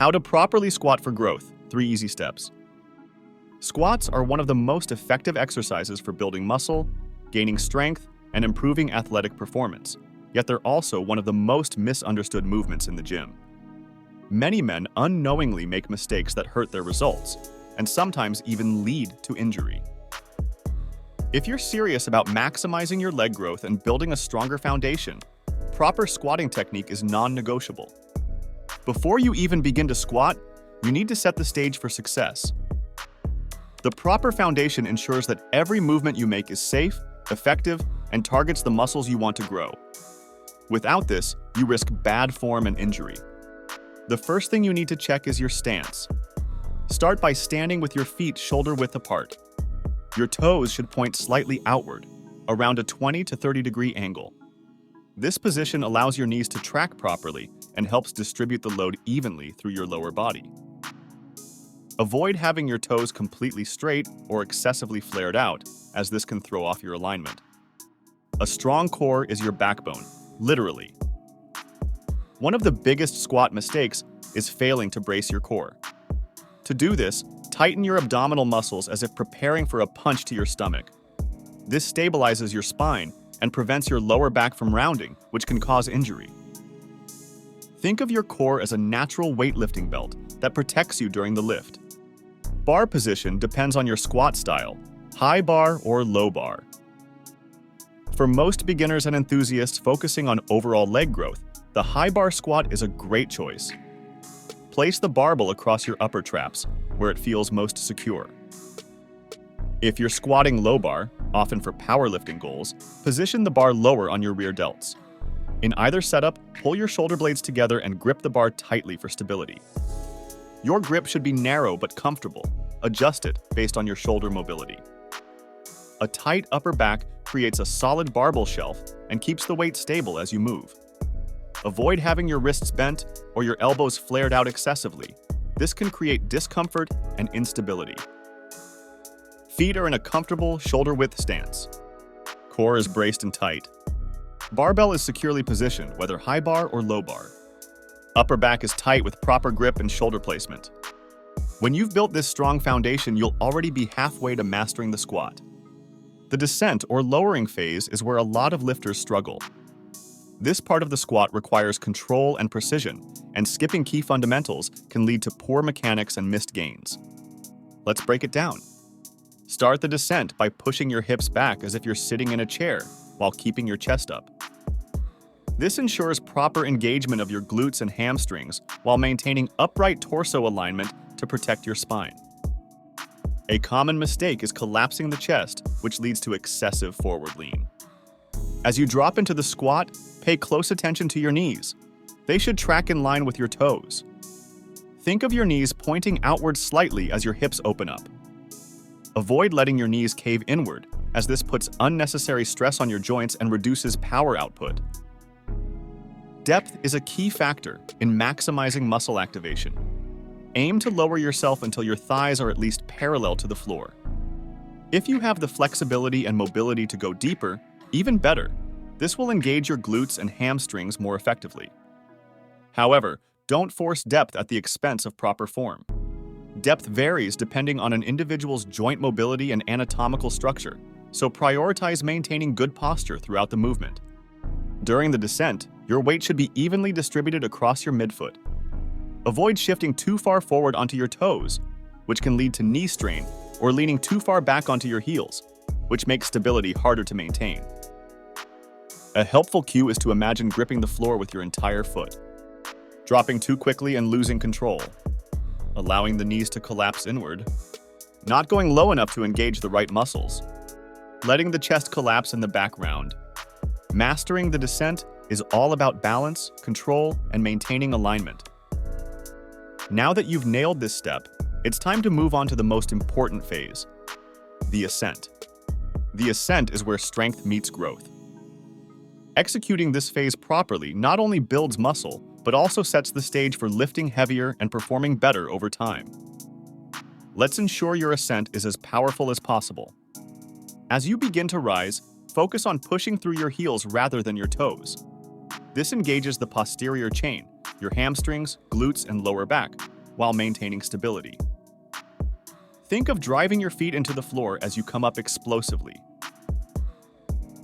How to properly squat for growth. 3 easy steps. Squats are one of the most effective exercises for building muscle, gaining strength, and improving athletic performance. Yet they're also one of the most misunderstood movements in the gym. Many men unknowingly make mistakes that hurt their results, and sometimes even lead to injury. If you're serious about maximizing your leg growth and building a stronger foundation, proper squatting technique is non-negotiable. Before you even begin to squat, you need to set the stage for success. The proper foundation ensures that every movement you make is safe, effective, and targets the muscles you want to grow. Without this, you risk bad form and injury. The first thing you need to check is your stance. Start by standing with your feet shoulder-width apart. Your toes should point slightly outward, around a 20 to 30 degree angle. This position allows your knees to track properly and helps distribute the load evenly through your lower body. Avoid having your toes completely straight or excessively flared out, as this can throw off your alignment. A strong core is your backbone, literally. One of the biggest squat mistakes is failing to brace your core. To do this, tighten your abdominal muscles as if preparing for a punch to your stomach. This stabilizes your spine and prevents your lower back from rounding, which can cause injury. Think of your core as a natural weightlifting belt that protects you during the lift. Bar position depends on your squat style, high bar or low bar. For most beginners and enthusiasts focusing on overall leg growth, the high bar squat is a great choice. Place the barbell across your upper traps, where it feels most secure. If you're squatting low bar, often for powerlifting goals, position the bar lower on your rear delts. In either setup, pull your shoulder blades together and grip the bar tightly for stability. Your grip should be narrow but comfortable. Adjust it based on your shoulder mobility. A tight upper back creates a solid barbell shelf and keeps the weight stable as you move. Avoid having your wrists bent or your elbows flared out excessively. This can create discomfort and instability. Feet are in a comfortable shoulder-width stance. Core is braced and tight. Barbell is securely positioned, whether high bar or low bar. Upper back is tight with proper grip and shoulder placement. When you've built this strong foundation, you'll already be halfway to mastering the squat. The descent or lowering phase is where a lot of lifters struggle. This part of the squat requires control and precision, and skipping key fundamentals can lead to poor mechanics and missed gains. Let's break it down. Start the descent by pushing your hips back as if you're sitting in a chair while keeping your chest up. This ensures proper engagement of your glutes and hamstrings while maintaining upright torso alignment to protect your spine. A common mistake is collapsing the chest, which leads to excessive forward lean. As you drop into the squat, pay close attention to your knees. They should track in line with your toes. Think of your knees pointing outward slightly as your hips open up. Avoid letting your knees cave inward, as this puts unnecessary stress on your joints and reduces power output. Depth is a key factor in maximizing muscle activation. Aim to lower yourself until your thighs are at least parallel to the floor. If you have the flexibility and mobility to go deeper, even better. This will engage your glutes and hamstrings more effectively. However, don't force depth at the expense of proper form. Depth varies depending on an individual's joint mobility and anatomical structure, so prioritize maintaining good posture throughout the movement. During the descent, your weight should be evenly distributed across your midfoot. Avoid shifting too far forward onto your toes, which can lead to knee strain, or leaning too far back onto your heels, which makes stability harder to maintain. A helpful cue is to imagine gripping the floor with your entire foot. Dropping too quickly and losing control. Allowing the knees to collapse inward. Not going low enough to engage the right muscles. Letting the chest collapse in the background. Mastering the descent is all about balance, control, and maintaining alignment. Now that you've nailed this step, it's time to move on to the most important phase, the ascent. The ascent is where strength meets growth. Executing this phase properly not only builds muscle, but also sets the stage for lifting heavier and performing better over time. Let's ensure your ascent is as powerful as possible. As you begin to rise, focus on pushing through your heels rather than your toes. This engages the posterior chain, your hamstrings, glutes, and lower back, while maintaining stability. Think of driving your feet into the floor as you come up explosively.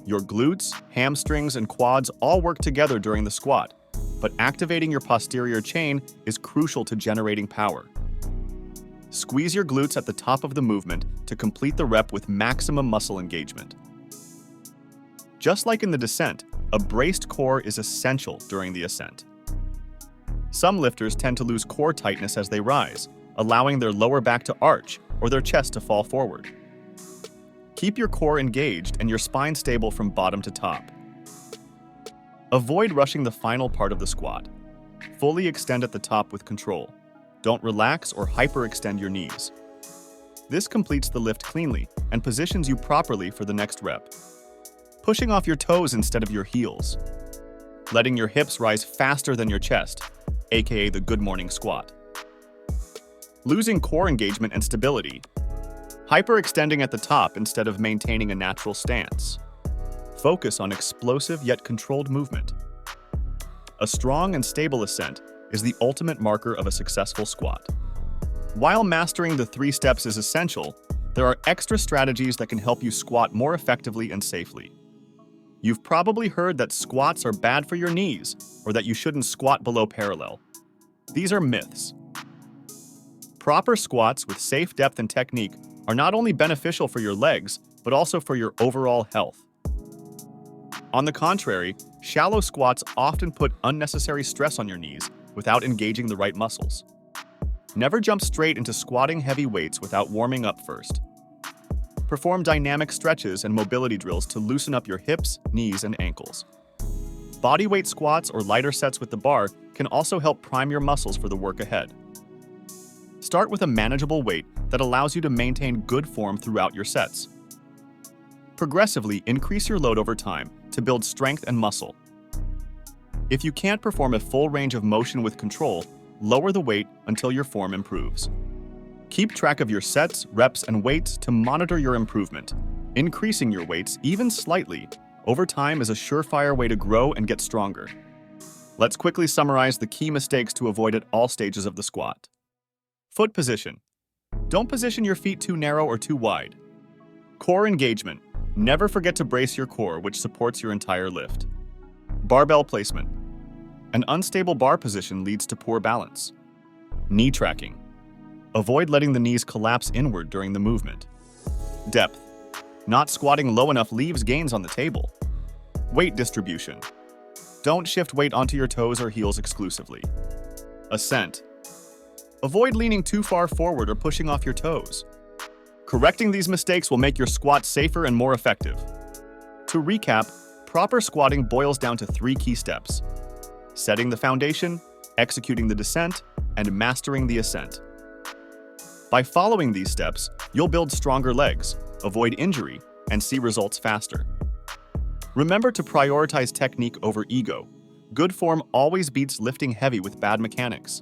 Your glutes, hamstrings, and quads all work together during the squat, but activating your posterior chain is crucial to generating power. Squeeze your glutes at the top of the movement to complete the rep with maximum muscle engagement. Just like in the descent, a braced core is essential during the ascent. Some lifters tend to lose core tightness as they rise, allowing their lower back to arch or their chest to fall forward. Keep your core engaged and your spine stable from bottom to top. Avoid rushing the final part of the squat. Fully extend at the top with control. Don't relax or hyperextend your knees. This completes the lift cleanly and positions you properly for the next rep. Pushing off your toes instead of your heels. Letting your hips rise faster than your chest, aka the good morning squat. Losing core engagement and stability. Hyperextending at the top instead of maintaining a natural stance. Focus on explosive yet controlled movement. A strong and stable ascent is the ultimate marker of a successful squat. While mastering the 3 steps is essential, there are extra strategies that can help you squat more effectively and safely. You've probably heard that squats are bad for your knees or that you shouldn't squat below parallel. These are myths. Proper squats with safe depth and technique are not only beneficial for your legs, but also for your overall health. On the contrary, shallow squats often put unnecessary stress on your knees without engaging the right muscles. Never jump straight into squatting heavy weights without warming up first. Perform dynamic stretches and mobility drills to loosen up your hips, knees, and ankles. Bodyweight squats or lighter sets with the bar can also help prime your muscles for the work ahead. Start with a manageable weight that allows you to maintain good form throughout your sets. Progressively increase your load over time to build strength and muscle. If you can't perform a full range of motion with control, lower the weight until your form improves. Keep track of your sets, reps, and weights to monitor your improvement. Increasing your weights, even slightly, over time is a surefire way to grow and get stronger. Let's quickly summarize the key mistakes to avoid at all stages of the squat. Foot position. Don't position your feet too narrow or too wide. Core engagement. Never forget to brace your core, which supports your entire lift. Barbell placement. An unstable bar position leads to poor balance. Knee tracking. Avoid letting the knees collapse inward during the movement. Depth. Not squatting low enough leaves gains on the table. Weight distribution. Don't shift weight onto your toes or heels exclusively. Ascent. Avoid leaning too far forward or pushing off your toes. Correcting these mistakes will make your squat safer and more effective. To recap, proper squatting boils down to 3 key steps: setting the foundation, executing the descent, and mastering the ascent. By following these steps, you'll build stronger legs, avoid injury, and see results faster. Remember to prioritize technique over ego. Good form always beats lifting heavy with bad mechanics.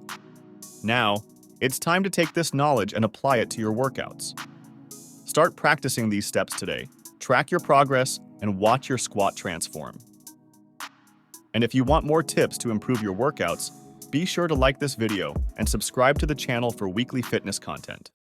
Now, it's time to take this knowledge and apply it to your workouts. Start practicing these steps today, track your progress, and watch your squat transform. And if you want more tips to improve your workouts, be sure to like this video and subscribe to the channel for weekly fitness content.